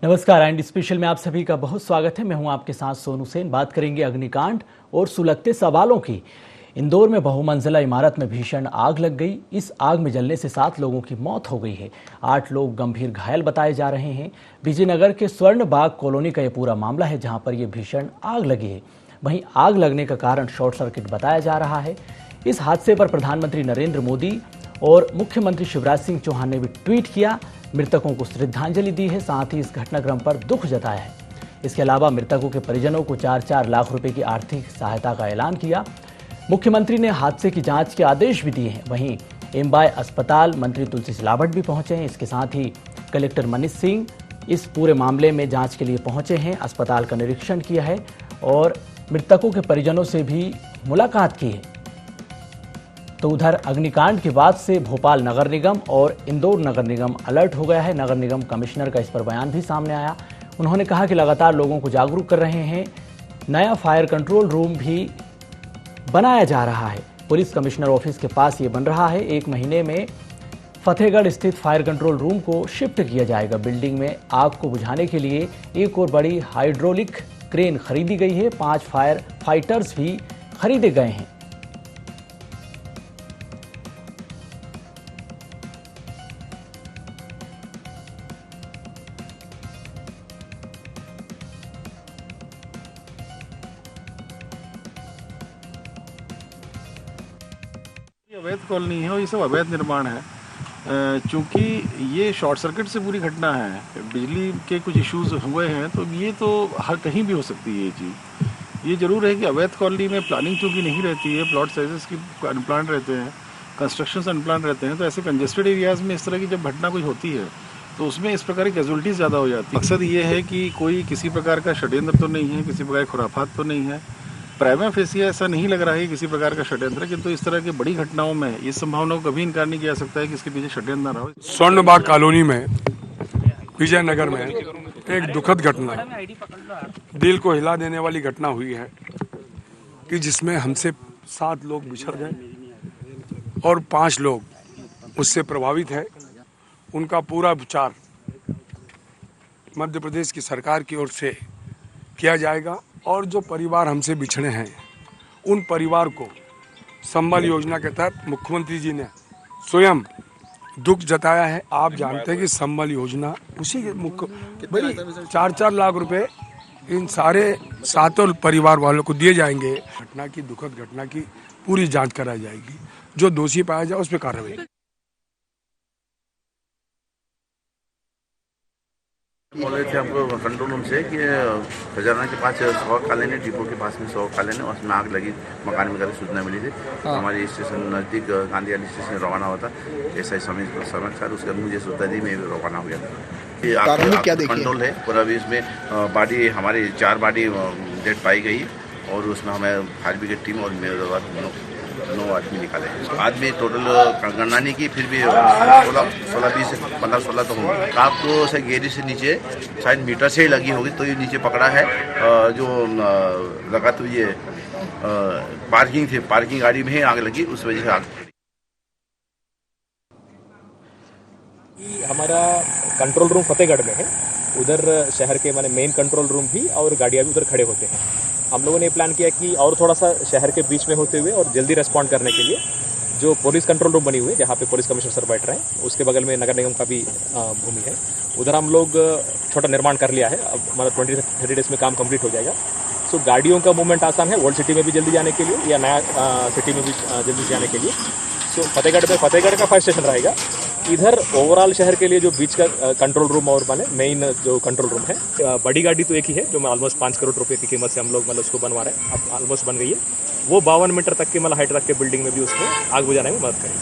नमस्कार। And special में आप सभी का बहुत स्वागत है। मैं हूं आपके साथ सोनू सेन। बात करेंगे अग्निकांड और सुलगते सवालों की। इंदौर में बहुमंजिला इमारत में भीषण आग लग गई। इस आग में जलने से 7 लोगों की मौत हो गई है। 8 लोग गंभीर घायल बताए जा रहे हैं। विजयनगर के स्वर्ण बाग कॉलोनी का यह पूरा मामला है, जहां पर यह भीषण आग लगी है। वहीं आग लगने का कारण शॉर्ट सर्किट बताया जा रहा है। इस हादसे पर प्रधानमंत्री नरेंद्र मोदी और मुख्यमंत्री शिवराज सिंह चौहान ने भी ट्वीट किया, मृतकों को श्रद्धांजलि दी है, साथ ही इस घटनाक्रम पर दुख जताया है। इसके अलावा मृतकों के परिजनों को 4-4 लाख रुपए की आर्थिक सहायता का ऐलान किया। मुख्यमंत्री ने हादसे की जांच के आदेश भी दिए हैं। वहीं एमबाय अस्पताल मंत्री तुलसी सिलावट भी पहुंचे हैं। इसके साथ ही कलेक्टर मनीष सिंह इस पूरे मामले में जांच के लिए पहुंचे हैं, अस्पताल का निरीक्षण किया है और मृतकों के परिजनों से भी मुलाकात की है। तो उधर अग्निकांड के बाद से भोपाल नगर निगम और इंदौर नगर निगम अलर्ट हो गया है। नगर निगम कमिश्नर का इस पर बयान भी सामने आया। उन्होंने कहा कि लगातार लोगों को जागरूक कर रहे हैं। नया फायर कंट्रोल रूम भी बनाया जा रहा है। पुलिस कमिश्नर ऑफिस के पास ये बन रहा है। 1 महीने में फतेहगढ़ स्थित फायर कंट्रोल रूम को शिफ्ट किया जाएगा। बिल्डिंग में आग को बुझाने के लिए एक और बड़ी हाइड्रोलिक क्रेन खरीदी गई है। 5 फायर फाइटर्स भी खरीदे गए हैं। अवैध कॉलोनी है और ये सब अवैध निर्माण है। चूंकि ये शॉर्ट सर्किट से पूरी घटना है, बिजली के कुछ इश्यूज हुए हैं, तो ये तो हर कहीं भी हो सकती है ये चीज़। ये जरूर है कि अवैध कॉलोनी में प्लानिंग चूंकि नहीं रहती है, प्लॉट साइजेस की अनप्लान रहते हैं, कंस्ट्रक्शन अनप्लान रहते हैं, तो ऐसे कंजेस्टेड एरियाज में इस तरह की जब घटना कोई होती है तो उसमें इस प्रकार की कैजुअलिटीज ज़्यादा हो जाती है। मकसद ये है कि कोई किसी प्रकार का षड्यंत्र तो नहीं है, किसी प्रकार की खुराफात तो नहीं है। प्राइमा फेसिया ऐसा नहीं लग रहा है किसी प्रकार का षड्यंत्र, किंतु इस तरह की बड़ी घटनाओं में इस संभावना को कभी इनकार नहीं किया सकता है कि इसके पीछे षड्यंत्र न रहा हो। स्वर्ण बाग कॉलोनी में विजयनगर में एक दुखद घटना, दिल को हिला देने वाली घटना हुई है कि जिसमें हमसे 7 लोग बिछड़ गए और 5 लोग उससे प्रभावित है। उनका पूरा उपचार मध्य प्रदेश की सरकार की ओर से किया जाएगा और जो परिवार हमसे बिछड़े हैं उन परिवार को संबल योजना के तहत मुख्यमंत्री जी ने स्वयं दुख जताया है। आप जानते हैं कि संबल योजना उसी के भाई 4-4 लाख रुपए इन सारे 7 परिवार वालों को दिए जाएंगे। घटना की, दुखद घटना की पूरी जांच कराई जाएगी। जो दोषी पाया जाए उस पर कार्रवाई। बोल रहे थे हमको कंट्रोल रूम से कि खजाना के पास 100 कॉलोनी, डिपो के पास में 100 कॉलोनी, उसमें आग लगी, मकान में करके सूचना मिली थी। हमारे स्टेशन नज़दीक गांधी वाली स्टेशन रवाना हुआ था, ऐसा ही समाचार उसके बाद मुझे सूचना दी, मैं रवाना हो गया था। ये आग कंट्रोल है पूरा। अभी इसमें बॉडी हमारी 4 बॉडी डेड पाई गई और उसमें हमें फायर ब्रिगेड टीम और मेरे 9 आदमी निकाले। आदमी टोटल गणना नहीं की, फिर भी 16, 20, 15, 16 तो होंगे। आग तो से गेरी से नीचे शायद मीटर से ही लगी होगी, तो ये नीचे पकड़ा है। जो लगा तो ये पार्किंग थी, पार्किंग गाड़ी में ही आग लगी, उस वजह से आग। हमारा कंट्रोल रूम फतेहगढ़ में है, उधर शहर के माने मेन कंट्रोल रूम भी और गाड़ियाँ भी उधर खड़े होते हैं। हम लोगों ने प्लान किया कि और थोड़ा सा शहर के बीच में होते हुए और जल्दी रेस्पॉन्ड करने के लिए जो पुलिस कंट्रोल रूम बनी हुई है, जहाँ पे पुलिस कमिश्नर सर बैठ रहे हैं, उसके बगल में नगर निगम का भी भूमि है, उधर हम लोग छोटा निर्माण कर लिया है। अब हमारा 20 से 30 डेज में काम कंप्लीट हो जाएगा। सो गाड़ियों का मूवमेंट आसान है, ओल्ड सिटी में भी जल्दी जाने के लिए या नया सिटी में भी जल्दी जाने के लिए। सो फतेहगढ़ का फायर स्टेशन रहेगा। इधर ओवरऑल शहर के लिए जो बीच का कंट्रोल रूम और माने मेन जो कंट्रोल रूम है, बड़ी गाड़ी तो एक ही है जो ऑलमोस्ट 5 करोड़ रुपए की कीमत से हम लोग उसको बनवा रहे हैं। अब ऑलमोस्ट बन गई है। वो 52 मीटर तक के हाइट तक के बिल्डिंग में भी उसमें आग बुझाने में मदद करेगी।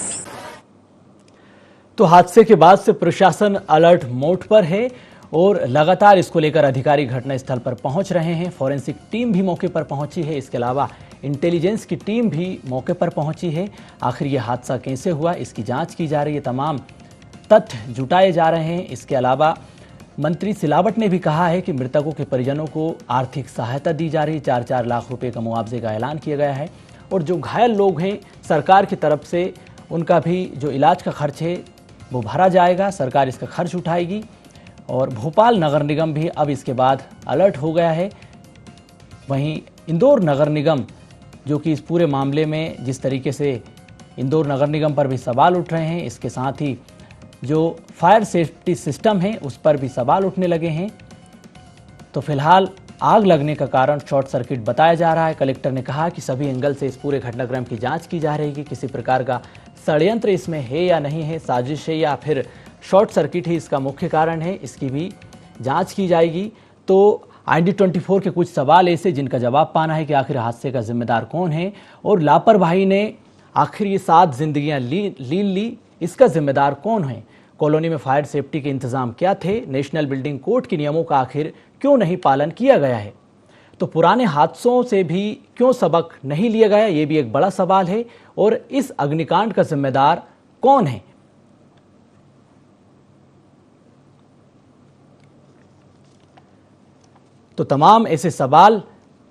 तो हादसे के बाद से प्रशासन अलर्ट मोड पर है और लगातार इसको लेकर अधिकारी घटनास्थल पर पहुंच रहे हैं। फॉरेंसिक टीम भी मौके पर पहुंची है। इसके अलावा इंटेलिजेंस की टीम भी मौके पर पहुंची है। आखिर यह हादसा कैसे हुआ, इसकी जांच की जा रही है, तमाम तथ्य जुटाए जा रहे हैं। इसके अलावा मंत्री सिलावट ने भी कहा है कि मृतकों के परिजनों को आर्थिक सहायता दी जा रही है। 4-4 लाख रुपए का मुआवजे का ऐलान किया गया है और जो घायल लोग हैं सरकार की तरफ से उनका भी जो इलाज का खर्च है वो भरा जाएगा, सरकार इसका खर्च उठाएगी। और भोपाल नगर निगम भी अब इसके बाद अलर्ट हो गया है। वहीं इंदौर नगर निगम जो कि इस पूरे मामले में जिस तरीके से इंदौर नगर निगम पर भी सवाल उठ रहे हैं, इसके साथ ही जो फायर सेफ्टी सिस्टम है उस पर भी सवाल उठने लगे हैं। तो फिलहाल आग लगने का कारण शॉर्ट सर्किट बताया जा रहा है। कलेक्टर ने कहा कि सभी एंगल से इस पूरे घटनाक्रम की जांच की जा रही है कि किसी प्रकार का षड्यंत्र इसमें है या नहीं है, साजिश है या फिर शॉर्ट सर्किट ही इसका मुख्य कारण है, इसकी भी जांच की जाएगी। तो ID24 के कुछ सवाल ऐसे जिनका जवाब पाना है कि आखिर हादसे का जिम्मेदार कौन है और लापरवाही ने आखिर ये 7 जिंदगियां ली, इसका जिम्मेदार कौन है। कॉलोनी में फायर सेफ्टी के इंतजाम क्या थे, नेशनल बिल्डिंग कोड के नियमों का आखिर क्यों नहीं पालन किया गया है। तो पुराने हादसों से भी क्यों सबक नहीं लिया गया, ये भी एक बड़ा सवाल है। और इस अग्निकांड का जिम्मेदार कौन है। तो तमाम ऐसे सवाल,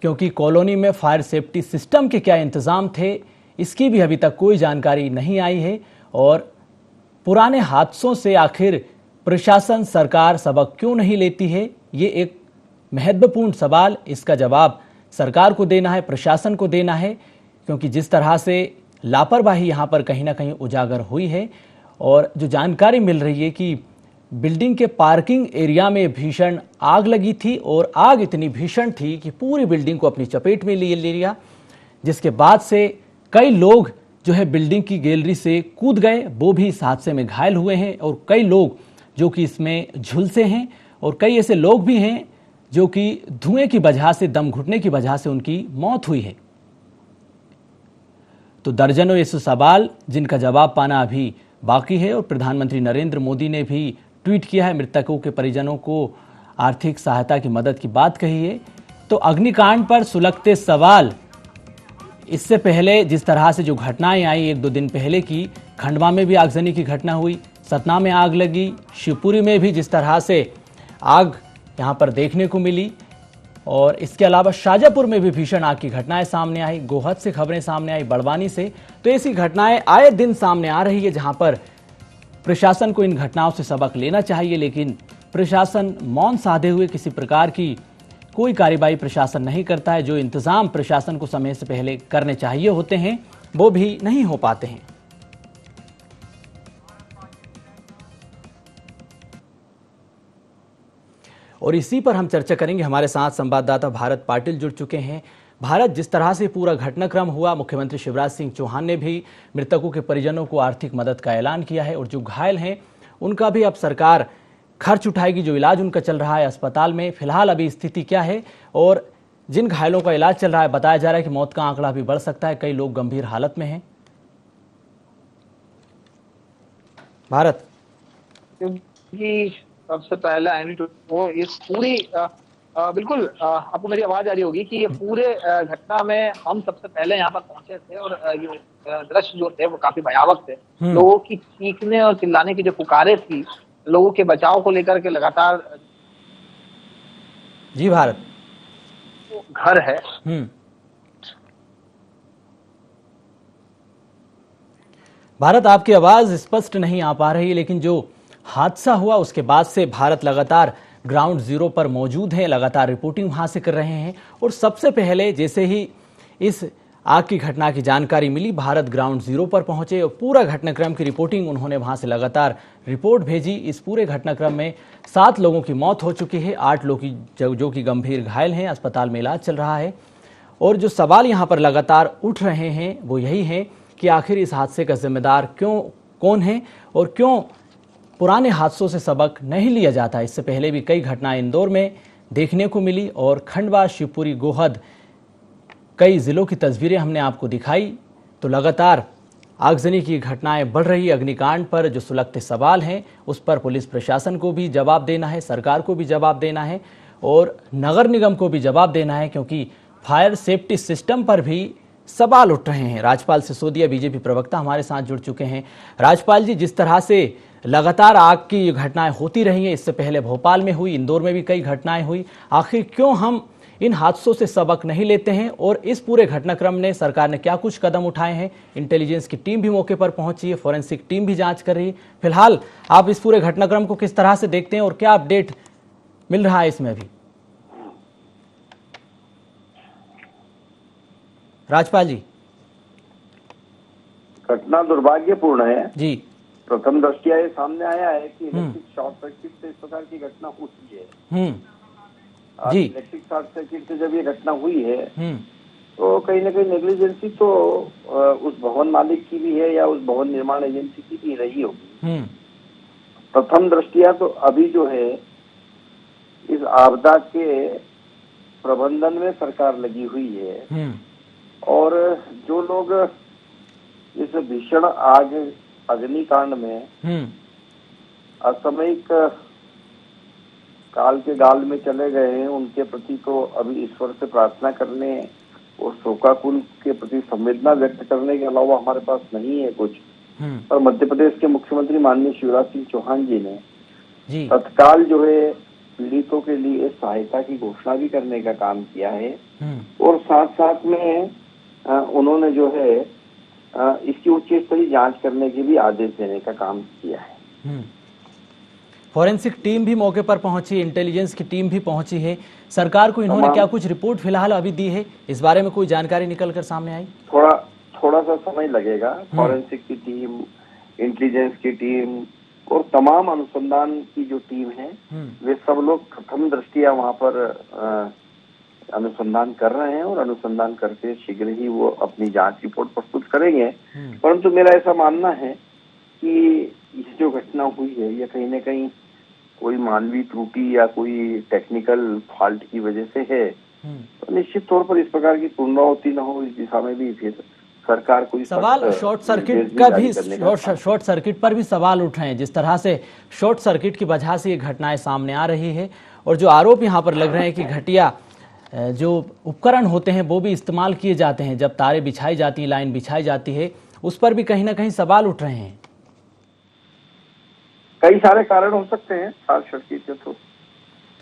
क्योंकि कॉलोनी में फायर सेफ्टी सिस्टम के क्या इंतजाम थे इसकी भी अभी तक कोई जानकारी नहीं आई है। और पुराने हादसों से आखिर प्रशासन सरकार सबक क्यों नहीं लेती है, ये एक महत्वपूर्ण सवाल। इसका जवाब सरकार को देना है, प्रशासन को देना है, क्योंकि जिस तरह से लापरवाही यहाँ पर कहीं ना कहीं उजागर हुई है। और जो जानकारी मिल रही है कि बिल्डिंग के पार्किंग एरिया में भीषण आग लगी थी और आग इतनी भीषण थी कि पूरी बिल्डिंग को अपनी चपेट में ले लिया, जिसके बाद से कई लोग जो है बिल्डिंग की गैलरी से कूद गए, वो भी इस हादसे में घायल हुए हैं। और कई लोग जो कि इसमें झुलसे हैं और कई ऐसे लोग भी हैं जो कि धुएं की वजह से, दम घुटने की वजह से उनकी मौत हुई है। तो दर्जनों ऐसे सवाल जिनका जवाब पाना अभी बाकी है। और प्रधानमंत्री नरेंद्र मोदी ने भी ट्वीट किया है, मृतकों के परिजनों को आर्थिक सहायता की मदद की बात कही है। तो अग्निकांड पर सुलगते सवाल, इससे पहले जिस तरह से जो घटनाएं आई 1-2 दिन पहले की, खंडवा में भी आगजनी की घटना हुई, सतना में आग लगी, शिवपुरी में भी जिस तरह से आग यहाँ पर देखने को मिली, और इसके अलावा शाजापुर में भी भीषण आग की घटनाएं सामने आई, गोहद से खबरें सामने आई, बड़वानी से। तो ऐसी घटनाएं आए दिन सामने आ रही है जहां पर प्रशासन को इन घटनाओं से सबक लेना चाहिए, लेकिन प्रशासन मौन साधे हुए किसी प्रकार की कोई कार्रवाई प्रशासन नहीं करता है। जो इंतजाम प्रशासन को समय से पहले करने चाहिए होते हैं वो भी नहीं हो पाते हैं। और इसी पर हम चर्चा करेंगे। हमारे साथ संवाददाता भारत पाटिल जुड़ चुके हैं। भारत, जिस तरह से पूरा घटनाक्रम हुआ, मुख्यमंत्री शिवराज सिंह चौहान ने भी मृतकों के परिजनों को आर्थिक मदद का ऐलान किया है और जो घायल हैं उनका भी अब सरकार खर्च उठाएगी। जो इलाज उनका चल रहा है अस्पताल में, फिलहाल अभी स्थिति क्या है, और जिन घायलों का इलाज चल रहा है, बताया जा रहा है कि मौत का आंकड़ा भी बढ़ सकता है, कई लोग गंभीर हालत में हैं। भारत कि सबसे पहले इस पूरी बिल्कुल आपको मेरी आवाज आ रही होगी कि ये पूरे घटना में हम सबसे पहले यहाँ पर पहुंचे थे और ये दृश्य जो थे वो काफी भयावह थे। लोगों की चीखने और चिल्लाने की जो पुकारे थी, लोगों के बचाव को लेकर के लगातार। जी भारत, घर है भारत, आपकी आवाज स्पष्ट नहीं आ पा रही, लेकिन जो हादसा हुआ उसके बाद से भारत लगातार ग्राउंड जीरो पर मौजूद है, लगातार रिपोर्टिंग वहां से कर रहे हैं। और सबसे पहले जैसे ही इस आग की घटना की जानकारी मिली, भारत ग्राउंड जीरो पर पहुंचे और पूरा घटनाक्रम की रिपोर्टिंग उन्होंने वहां से लगातार रिपोर्ट भेजी। इस पूरे घटनाक्रम में 7 लोगों की मौत हो चुकी है, 8 लोग जो कि गंभीर घायल हैं, अस्पताल में इलाज चल रहा है। और जो सवाल यहाँ पर लगातार उठ रहे हैं वो यही है कि आखिर इस हादसे का जिम्मेदार कौन है और क्यों पुराने हादसों से सबक नहीं लिया जाता। इससे पहले भी कई घटनाएं इंदौर में देखने को मिली और खंडवा, शिवपुरी, गोहद, कई जिलों की तस्वीरें हमने आपको दिखाई। तो लगातार आगजनी की घटनाएं बढ़ रही। अग्निकांड पर जो सुलगते सवाल हैं उस पर पुलिस प्रशासन को भी जवाब देना है, सरकार को भी जवाब देना है और नगर निगम को भी जवाब देना है, क्योंकि फायर सेफ्टी सिस्टम पर भी सवाल उठ रहे हैं। राजपाल सिसोदिया, बीजेपी प्रवक्ता, हमारे साथ जुड़ चुके हैं। राजपाल जी, जिस तरह से लगातार आग की घटनाएं होती रही हैं, इससे पहले भोपाल में हुई, इंदौर में भी कई घटनाएं हुई, आखिर क्यों हम इन हादसों से सबक नहीं लेते हैं और इस पूरे घटनाक्रम ने सरकार ने क्या कुछ कदम उठाए हैं। इंटेलिजेंस की टीम भी मौके पर पहुंची है, फॉरेंसिक टीम भी जांच कर रही है। फिलहाल आप इस पूरे घटनाक्रम को किस तरह से देखते हैं और क्या अपडेट मिल रहा है इसमें अभी? राजपाल जी। घटना दुर्भाग्यपूर्ण है जी। प्रथम दृष्टिया ये सामने आया है कि इलेक्ट्रिक शॉर्ट सर्किट से इस प्रकार की घटना होती है। आज जी। इलेक्ट्रिक शॉर्ट सर्किट से जब ये घटना हुई है तो कहीं ना कहीं नेग्लिजेंसी तो उस भवन मालिक की भी है या उस भवन निर्माण एजेंसी की भी रही होगी। प्रथम दृष्टिया तो अभी जो है इस आपदा के प्रबंधन में सरकार लगी हुई है और जो लोग इस भीषण अग्निकांड में असामयिक काल के गाल में चले गए हैं उनके प्रति तो अभी ईश्वर से प्रार्थना करने और शोकाकुल के प्रति संवेदना व्यक्त करने के अलावा हमारे पास नहीं है कुछ। और मध्य प्रदेश के मुख्यमंत्री माननीय शिवराज सिंह चौहान जी ने तत्काल जो है पीड़ितों के लिए सहायता की घोषणा भी करने का काम किया है और साथ साथ में उन्होंने जो है इसकी उच्च स्तरीय जांच करने के भी आदेश देने का काम किया है। फॉरेंसिक टीम भी मौके पर पहुंची, इंटेलिजेंस की टीम भी पहुंची है। सरकार को इन्होंने क्या कुछ रिपोर्ट फिलहाल अभी दी है? इस बारे में कोई जानकारी निकल कर सामने आई? थोड़ा सा समय लगेगा। फॉरेंसिक की टीम, इंटेलिजेंस की टीम और तमाम अनुसंधान की जो टीम है वे सब लोग प्रथम दृष्टिया वहाँ पर अनुसंधान कर रहे हैं और अनुसंधान करके शीघ्र ही वो अपनी जांच रिपोर्ट प्रस्तुत करेंगे। परंतु मेरा ऐसा मानना है कि ये जो घटना हुई है ये कहीं न कहीं कोई मानवीय त्रुटि या कोई टेक्निकल फॉल्ट की वजह से है। तो निश्चित तौर पर इस प्रकार की पुनरावृत्ति न हो इस दिशा में भी फिर सरकार को सवाल शॉर्ट सर्किट का भी शॉर्ट सर्किट पर भी सवाल उठ रहे हैं। जिस तरह से शॉर्ट सर्किट की वजह से ये घटनाएं सामने आ रही है और जो आरोप यहाँ पर लग रहे हैं कि घटिया जो उपकरण होते हैं वो भी इस्तेमाल किए जाते हैं जब तारें बिछाई जाती हैं, लाइन बिछाई जाती है, उस पर भी कहीं ना कहीं सवाल उठ रहे हैं। कई सारे कारण हो सकते हैं शॉर्ट सर्किट के तो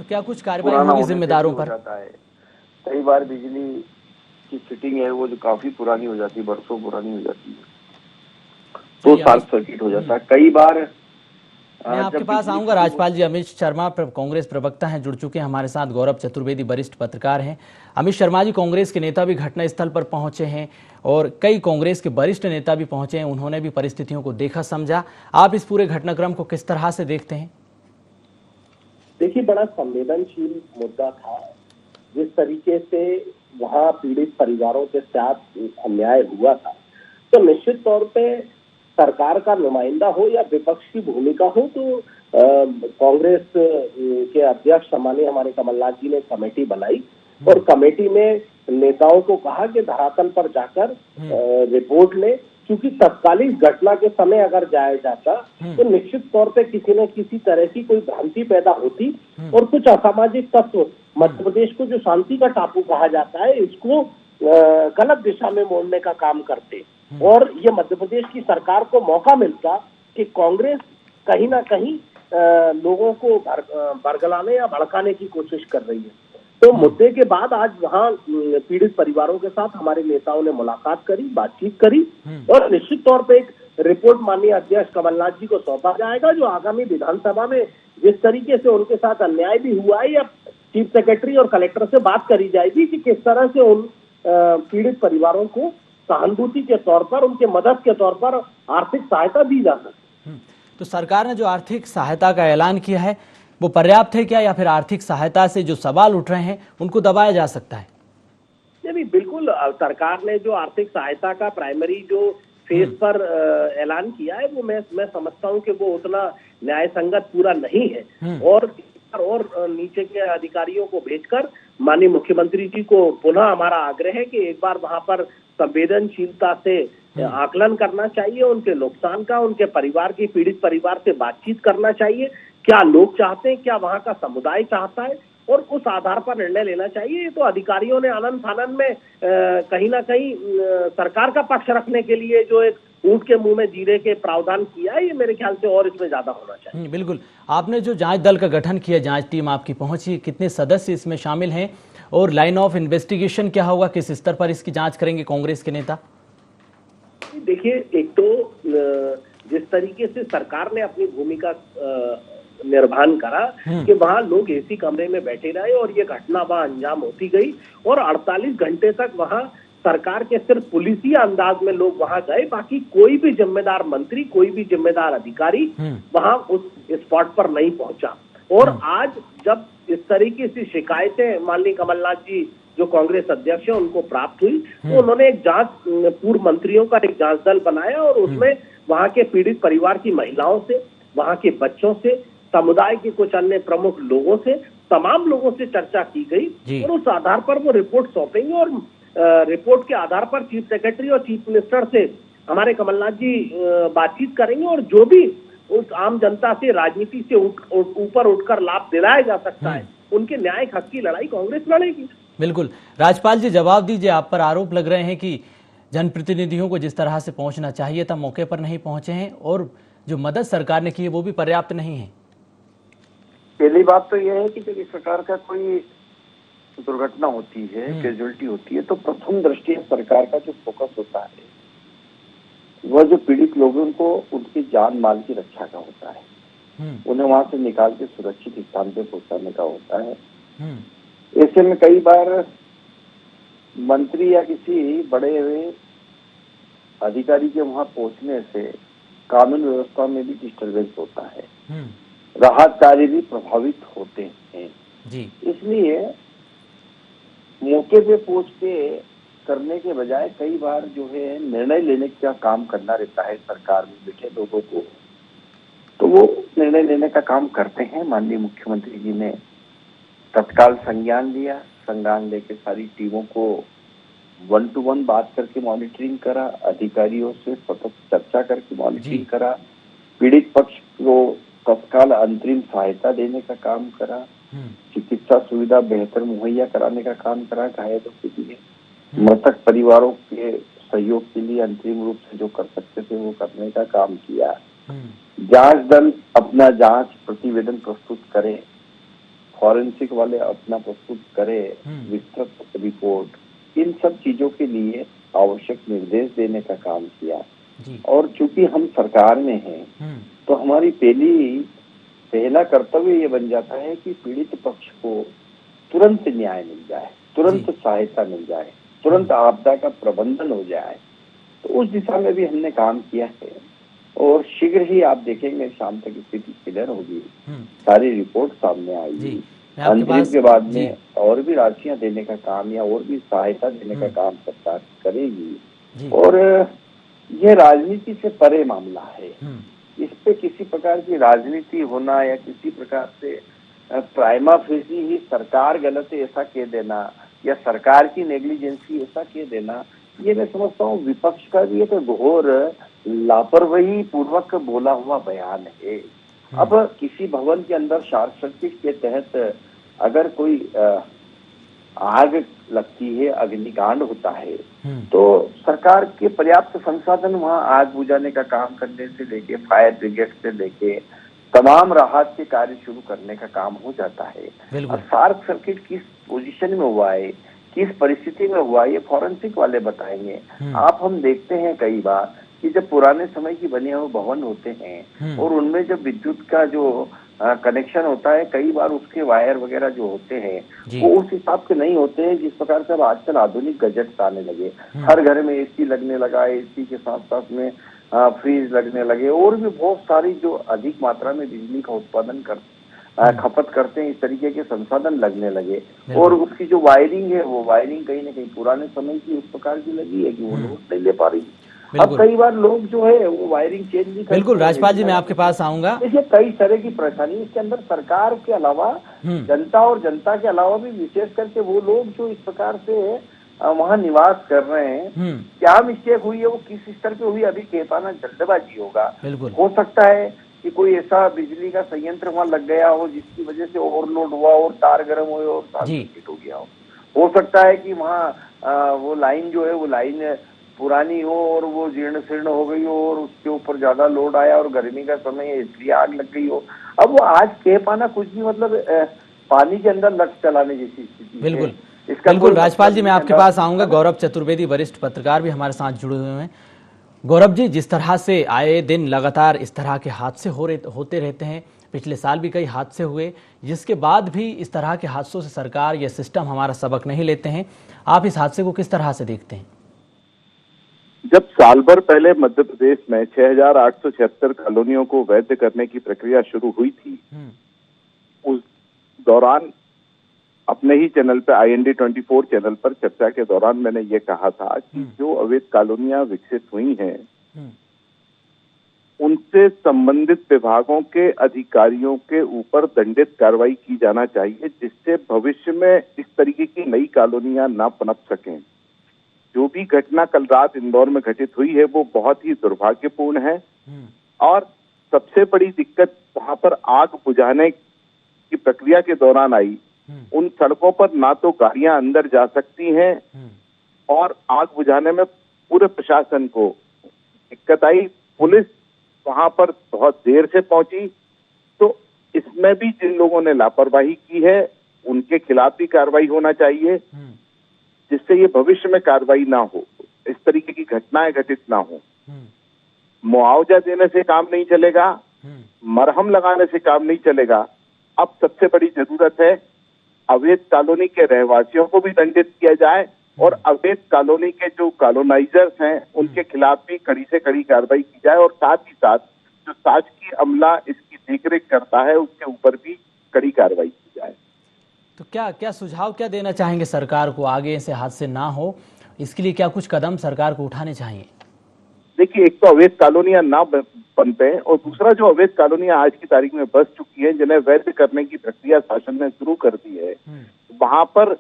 क्या कुछ कार्रवाई होगी जिम्मेदारों पर? कई बार बिजली की फिटिंग है वो जो काफी पुरानी हो जाती है, बरसों पुरानी हो जाती है तो शॉर्ट सर्किट हो जाता है। कई बार मैं आपके पास आऊंगा राजपाल जी। अमित शर्मा कांग्रेस प्रवक्ता हैं, जुड़ चुके हैं हमारे साथ। गौरव चतुर्वेदी वरिष्ठ पत्रकार हैं। अमित शर्मा जी, कांग्रेस के नेता भी घटनास्थल पर पहुंचे हैं और कई कांग्रेस के वरिष्ठ नेता भी पहुंचे हैं, उन्होंने भी परिस्थितियों को देखा समझा। आप इस पूरे घटनाक्रम को किस तरह से देखते हैं? देखिए, बड़ा संवेदनशील मुद्दा था। जिस तरीके से वहाँ पीड़ित परिवारों के साथ अन्याय हुआ था तो निश्चित तौर पे सरकार का नुमाइंदा हो या विपक्ष की भूमिका हो तो कांग्रेस के अध्यक्ष सामान्य हमारे कमलनाथ जी ने कमेटी बनाई और कमेटी में नेताओं को कहा कि धरातल पर जाकर रिपोर्ट ले, क्योंकि तत्कालीन घटना के समय अगर जाया जाता तो निश्चित तौर पे किसी न किसी तरह की कोई भ्रांति पैदा होती और कुछ असामाजिक तत्व मध्य प्रदेश को जो शांति का टापू कहा जाता है इसको गलत दिशा में मोड़ने का काम करते और ये मध्य प्रदेश की सरकार को मौका मिलता कि कांग्रेस कहीं ना कहीं लोगों को बरगलाने या भड़काने की कोशिश कर रही है। तो मुद्दे के बाद आज वहाँ पीड़ित परिवारों के साथ हमारे नेताओं ने मुलाकात करी, बातचीत करी और निश्चित तौर पे एक रिपोर्ट माननीय अध्यक्ष कमलनाथ जी को सौंपा जाएगा जो आगामी विधानसभा में जिस तरीके से उनके साथ अन्याय भी हुआ है या चीफ सेक्रेटरी और कलेक्टर से बात करी जाएगी कि किस तरह से उन पीड़ित परिवारों को सहानुभूति के तौर पर, उनके मदद के तौर पर आर्थिक सहायता दी जा सकती। तो सरकार ने जो आर्थिक सहायता का ऐलान किया है वो पर्याप्त है क्या, या फिर आर्थिक सहायता से जो सवाल उठ रहे हैं उनको दबाया जा सकता है? नहीं, बिल्कुल। सरकार ने जो आर्थिक सहायता का प्राइमरी जो फेज पर ऐलान किया है वो मैं समझता हूँ कि वो उतना न्याय संगत पूरा नहीं है और नीचे के अधिकारियों को भेजकर माननीय मुख्यमंत्री जी को पुनः हमारा आग्रह है कि एक बार वहां पर संवेदनशीलता से आकलन करना चाहिए, उनके नुकसान का, उनके परिवार की पीड़ित परिवार से बातचीत करना चाहिए। क्या लोग चाहते हैं, क्या वहां का समुदाय चाहता है और उस आधार पर निर्णय लेना चाहिए। ये तो अधिकारियों ने आनंद फानन में कहीं ना कहीं सरकार का पक्ष रखने के लिए जो एक ऊंट के मुंह में जीरे के प्रावधान किया है, ये मेरे ख्याल से और इसमें ज्यादा होना चाहिए। बिल्कुल। आपने जो जांच दल का गठन किया, जांच टीम आपकी पहुंची, कितने सदस्य इसमें शामिल हैं और लाइन ऑफ इन्वेस्टिगेशन क्या होगा, किस स्तर पर इसकी जांच करेंगे कांग्रेस के नेता? देखिए, एक तो जिस तरीके से सरकार ने अपनी भूमिका निर्वहन करा कि वहां लोग एसी कमरे में बैठे रहे और ये घटना वहां अंजाम होती गई और 48 घंटे तक वहां सरकार के सिर्फ पुलिसी अंदाज में लोग वहां गए, बाकी कोई भी जिम्मेदार मंत्री, कोई भी जिम्मेदार अधिकारी वहां उस स्पॉट पर नहीं पहुंचा। और आज जब इस तरीके से शिकायतें माननीय कमलनाथ जी जो कांग्रेस अध्यक्ष है उनको प्राप्त हुई, तो उन्होंने एक जांच, पूर्व मंत्रियों का एक जांच दल बनाया और उसमें वहां के पीड़ित परिवार की महिलाओं से, वहां के बच्चों से, समुदाय के कुछ अन्य प्रमुख लोगों से, तमाम लोगों से चर्चा की गई और उस आधार पर वो रिपोर्ट सौंपेंगे और रिपोर्ट के आधार पर चीफ सेक्रेटरी और चीफ मिनिस्टर से हमारे कमलनाथ जी बातचीत करेंगे और जो भी उस आम जनता से राजनीति से ऊपर उठकर लाभ दिलाया जा सकता है, उनके न्यायिक हक की लड़ाई कांग्रेस लड़ेगी। बिल्कुल। राजपाल जी, जवाब दीजिए। आप पर आरोप लग रहे हैं कि जनप्रतिनिधियों को जिस तरह से पहुंचना चाहिए था मौके पर नहीं पहुंचे हैं और जो मदद सरकार ने की है वो भी पर्याप्त नहीं है। पहली बात तो यह है कि जब इस प्रकार का कोई दुर्घटना होती है, कैजुअलिटी होती है, तो प्रथम दृष्टया सरकार का जो फोकस होता है वह जो पीड़ित लोगों को उनकी जान माल की रक्षा का होता है, उन्हें वहां से निकाल के सुरक्षित स्थान पे पहुंचाने का होता है। ऐसे में कई बार मंत्री या किसी बड़े हुए अधिकारी के वहां पहुंचने से कानून व्यवस्था में भी डिस्टर्बेंस होता है, राहत कार्य भी प्रभावित होते हैं जी। इसलिए मौके पे पहुंच के करने के बजाय कई बार जो है निर्णय लेने का काम करना रहता है सरकार में बैठे लोगों को, तो वो निर्णय लेने का काम करते हैं। माननीय मुख्यमंत्री जी ने तत्काल संज्ञान लिया, संज्ञान लेके सारी टीमों को 1-to-1 बात करके मॉनिटरिंग करा, अधिकारियों से सतत चर्चा करके मॉनिटरिंग करा, पीड़ित पक्ष को तत्काल अंतरिम सहायता देने का काम करा, चिकित्सा सुविधा बेहतर मुहैया कराने का काम करा घायलों के लिए, मृतक परिवारों के सहयोग के लिए अंतरिम रूप से जो कर सकते थे वो करने का काम किया। जांच दल अपना जांच प्रतिवेदन प्रस्तुत करे, फॉरेंसिक वाले अपना प्रस्तुत करे विस्तृत रिपोर्ट, इन सब चीजों के लिए आवश्यक निर्देश देने का काम किया। और चूंकि हम सरकार में हैं तो हमारी पहला कर्तव्य ये बन जाता है कि पीड़ित पक्ष को तुरंत न्याय मिल जाए, तुरंत सहायता मिल जाए, तुरंत आपदा का प्रबंधन हो जाए। तो उस दिशा में भी हमने काम किया है और शीघ्र ही आप देखेंगे शाम तक स्थिति क्लियर होगी, सारी रिपोर्ट सामने आएगी। अंतरिम के बाद में और भी राशियां देने का काम या और भी सहायता देने का काम सरकार करेगी। और यह राजनीति से परे मामला है, इस पे किसी प्रकार की राजनीति होना या किसी प्रकार से प्राइमा फेसी ही सरकार गलत है ऐसा कह देना या सरकार की नेग्लिजेंसी ऐसा कह देना, ये मैं समझता हूँ विपक्ष का भी एक घोर लापरवाही पूर्वक बोला हुआ बयान है। अब किसी भवन के अंदर शॉर्ट सर्किट के तहत अगर कोई आग लगती है, अग्निकांड होता है, तो सरकार के पर्याप्त संसाधन वहां आग बुझाने का काम करने से लेके फायर ब्रिगेड से लेके तमाम राहत के कार्य शुरू करने का काम हो जाता है। और शॉर्ट सर्किट किस पोजीशन में हुआ है, किस परिस्थिति में हुआ है, ये फॉरेंसिक वाले बताएंगे। आप हम देखते हैं कई बार कि जब पुराने समय की बने हुए भवन होते हैं और उनमें जब विद्युत का जो कनेक्शन होता है, कई बार उसके वायर वगैरह जो होते हैं वो उस हिसाब के नहीं होते हैं जिस प्रकार से अब आजकल आधुनिक गैजेट्स आने लगे। हर घर में एसी लगने लगा, एसी के साथ साथ में फ्रीज लगने लगे और भी बहुत सारी जो अधिक मात्रा में बिजली का उत्पादन खपत करते हैं, इस तरीके के संसाधन लगने लगे। और उसकी जो वायरिंग है वो वायरिंग कहीं ना कहीं पुराने समय की उस प्रकार की लगी है कि वो लोग नहीं ले पा रही। अब कई बार लोग जो है वो वायरिंग चेंज भी करते। बिल्कुल राजपाल जी, मैं आपके पास आऊंगा। देखिए कई तरह की परेशानी इसके अंदर सरकार के अलावा जनता और जनता के अलावा भी विशेष करके वो लोग जो इस प्रकार से वहाँ निवास कर रहे हैं, क्या मिस्टेक हुई है, वो किस स्तर पे हुई, अभी कह पाना जल्दबाजी होगा। हो सकता है कि कोई ऐसा बिजली का संयंत्र वहां लग गया हो जिसकी वजह से ओवरलोड हुआ और तार गर्म हुए और शॉर्ट सर्किट हो गया हो सकता है कि वहाँ वो लाइन जो है वो लाइन पुरानी हो और वो जीर्ण शीर्ण हो गई हो और उसके ऊपर ज्यादा लोड आया और गर्मी का समय है इसलिए आग लग गई हो। अब वो आज कह पाना कुछ भी मतलब पानी के अंदर लट चलाने जैसी स्थिति। बिल्कुल बिल्कुल। राजपाल जी, मैं आपके पास आऊंगा। गौरव चतुर्वेदी वरिष्ठ पत्रकार भी हमारे साथ जुड़े हुए हैं। गौरव जी, जिस तरह से आए दिन लगातार इस तरह के हादसे होते रहते हैं, पिछले साल भी कई हादसे हुए, जिसके बाद भी इस तरह के हादसों से सरकार या सिस्टम हमारा सबक नहीं लेते हैं। आप इस हादसे को किस तरह से देखते हैं? जब साल भर पहले मध्य प्रदेश में 6,876 कॉलोनियों को वैध करने की प्रक्रिया शुरू हुई थी, उस दौरान अपने ही चैनल पे IND24 चैनल पर चर्चा के दौरान मैंने ये कहा था कि जो अवैध कॉलोनियां विकसित हुई हैं उनसे संबंधित विभागों के अधिकारियों के ऊपर दंडित कार्रवाई की जाना चाहिए, जिससे भविष्य में इस तरीके की नई कॉलोनियां ना पनप सकें। जो भी घटना कल रात इंदौर में घटित हुई है वो बहुत ही दुर्भाग्यपूर्ण है और सबसे बड़ी दिक्कत वहां पर आग बुझाने की प्रक्रिया के दौरान आई। उन सड़कों पर ना तो गाड़ियां अंदर जा सकती हैं और आग बुझाने में पूरे प्रशासन को दिक्कत आई। पुलिस वहां पर बहुत देर से पहुंची, तो इसमें भी जिन लोगों ने लापरवाही की है उनके खिलाफ भी कार्रवाई होना चाहिए, जिससे ये भविष्य में कार्रवाई ना हो, इस तरीके की घटनाएं घटित ना हो। मुआवजा देने से काम नहीं चलेगा, मरहम लगाने से काम नहीं चलेगा। अब सबसे बड़ी जरूरत है अवैध कॉलोनी के रहवासियों को भी दंडित किया जाए और अवैध कॉलोनी के जो कॉलोनाइजर्स हैं उनके खिलाफ भी कड़ी से कड़ी कार्रवाई की जाए और साथ ही साथ जो शासकीय अमला इसकी देखरेख करता है उसके ऊपर भी कड़ी कार्रवाई की जाए। तो क्या सुझाव क्या देना चाहेंगे सरकार को, आगे ऐसे हादसे ना हो, इसके लिए क्या कुछ कदम सरकार को उठाने चाहिए? देखिए, एक तो अवैध कॉलोनियां ना बनते हैं और दूसरा जो अवैध कॉलोनियां आज की तारीख में बस चुकी हैं, जिन्हें वैध करने की प्रक्रिया शासन ने शुरू कर दी है, वहां पर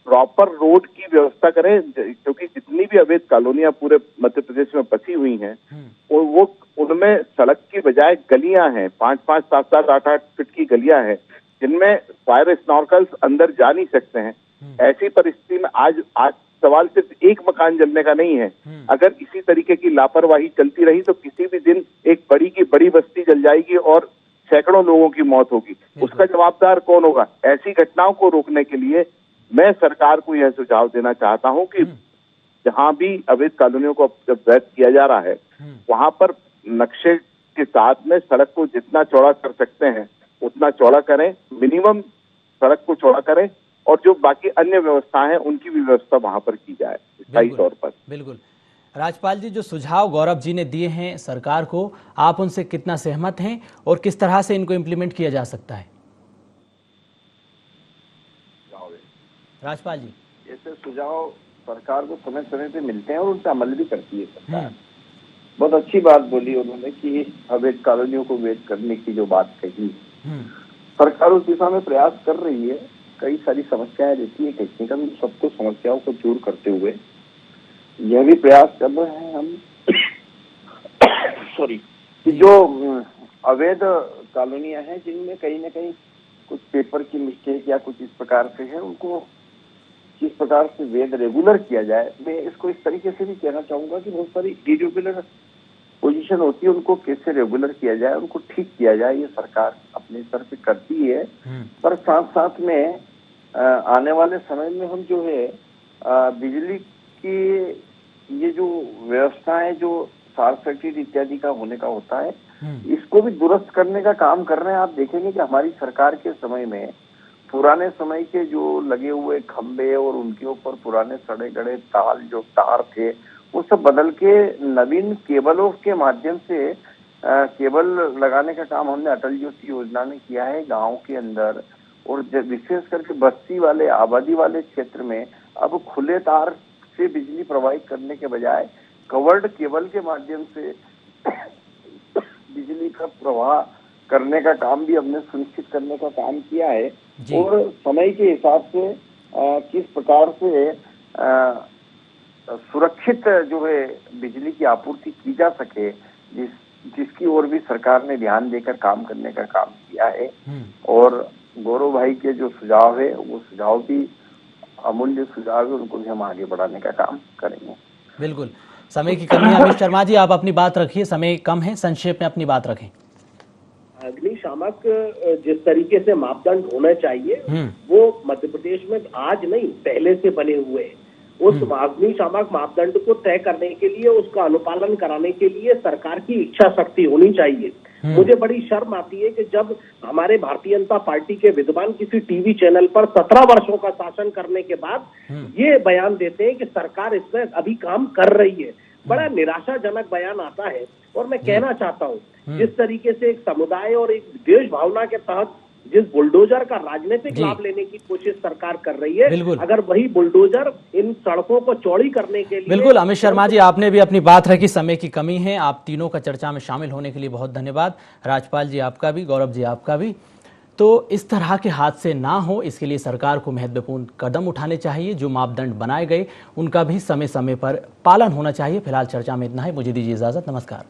प्रॉपर रोड की व्यवस्था करें, क्योंकि जितनी भी अवैध कॉलोनियां पूरे मध्य प्रदेश में बसी हुई हैं और वो उनमें सड़क की बजाय गलियां हैं, 5-5, 7-7, 8-8 फीट की गलियां हैं जिनमें फायर स्नॉर्कल्स अंदर जा नहीं सकते हैं। ऐसी परिस्थिति में आज सवाल सिर्फ एक मकान जलने का नहीं है। अगर इसी तरीके की लापरवाही चलती रही तो किसी भी दिन एक बड़ी की बड़ी बस्ती जल जाएगी और सैकड़ों लोगों की मौत होगी। उसका जवाबदार कौन होगा? ऐसी घटनाओं को रोकने के लिए मैं सरकार को यह सुझाव देना चाहता हूं कि जहां भी अवैध कॉलोनियों को जब वैध किया जा रहा है वहां पर नक्शे के साथ में सड़क को जितना चौड़ा कर सकते हैं उतना चौड़ा करें, मिनिमम सड़क को चौड़ा करें और जो बाकी अन्य व्यवस्था है उनकी भी व्यवस्था वहां पर की जाए स्थायी तौर पर। बिल्कुल। राजपाल जी, जो सुझाव गौरव जी ने दिए हैं सरकार को, आप उनसे कितना सहमत हैं और किस तरह से इनको इम्प्लीमेंट किया जा सकता है? राजपाल जी, ऐसे सुझाव सरकार को समय समय पे मिलते हैं और उन पर अमल भी करती है सरकार। बहुत अच्छी बात बोली उन्होंने कि अवैध कॉलोनियों को वैध करने की जो बात कही, सरकार उस दिशा में प्रयास कर रही है। कई सारी समस्याएं रहती है टेक्निकल, सबको समस्याओं को दूर करते हुए यह भी प्रयास कर रहे हैं हम कि जो अवैध कॉलोनियां हैं जिनमें कहीं ना कहीं कुछ पेपर की मिस्टेक या कुछ इस प्रकार से है, उनको किस प्रकार से वैध रेगुलर किया जाए। मैं इसको इस तरीके से भी कहना चाहूंगा कि बहुत सारी इरेगुलर पोजीशन होती है, उनको कैसे रेगुलर किया जाए, उनको ठीक किया जाए। ये सरकार अपने स्तर पे करती है, पर साथ साथ में आने वाले समय में हम जो है बिजली की ये जो व्यवस्था है जो शॉर्ट सर्किट इत्यादि का होने का होता है, इसको भी दुरुस्त करने का काम कर रहे हैं। आप देखेंगे कि हमारी सरकार के समय में पुराने समय के जो लगे हुए खंबे और उनके ऊपर पुराने सड़े गड़े तार थे वो सब बदल के नवीन केबलों के माध्यम से केबल लगाने का काम हमने अटल ज्योति योजना में किया है गांव के अंदर। और विशेष करके बस्ती वाले आबादी वाले क्षेत्र में अब खुले तार से बिजली प्रवाहित करने के बजाय कवर्ड केबल के माध्यम से बिजली का प्रवाह करने का काम भी हमने सुनिश्चित करने का काम किया है। और समय के हिसाब से किस प्रकार से सुरक्षित जो है बिजली की आपूर्ति की जा सके, जिसकी ओर भी सरकार ने ध्यान देकर काम करने का काम किया है। और गौरव भाई के जो सुझाव है वो सुझाव भी अमूल्य सुझाव है, उनको भी हम आगे बढ़ाने का काम करेंगे। बिल्कुल, समय की कमी है। अमित शर्मा जी, आप अपनी बात रखिए, समय कम है, संक्षेप में अपनी बात रखें। अग्निशामक जिस तरीके से मापदंड होना चाहिए वो मध्य प्रदेश में आज नहीं पहले से बने हुए हैं। उस अग्निशामक मापदंड को तय करने के लिए, उसका अनुपालन कराने के लिए सरकार की इच्छा शक्ति होनी चाहिए। मुझे बड़ी शर्म आती है कि जब हमारे भारतीय जनता पार्टी के विद्वान किसी टीवी चैनल पर 17 वर्षों का शासन करने के बाद ये बयान देते हैं कि सरकार इसमें अभी काम कर रही है। बड़ा निराशाजनक बयान आता है। और मैं कहना चाहता हूँ, जिस तरीके से एक समुदाय और एक देश भावना के तहत जिस बुलडोजर का राजनीतिक लाभ लेने की कोशिश सरकार कर रही है, अगर वही बुलडोजर इन सड़कों को चौड़ी करने के लिए। बिल्कुल अमित शर्मा जी, आपने भी अपनी बात रखी, समय की कमी है। आप तीनों का चर्चा में शामिल होने के लिए बहुत धन्यवाद। राजपाल जी आपका भी, गौरव जी आपका भी। तो इस तरह के हादसे ना हो, इसके लिए सरकार को महत्वपूर्ण कदम उठाने चाहिए। जो मापदंड बनाए गए उनका भी समय समय पर पालन होना चाहिए। फिलहाल चर्चा में इतना ही, मुझे दीजिए इजाजत, नमस्कार।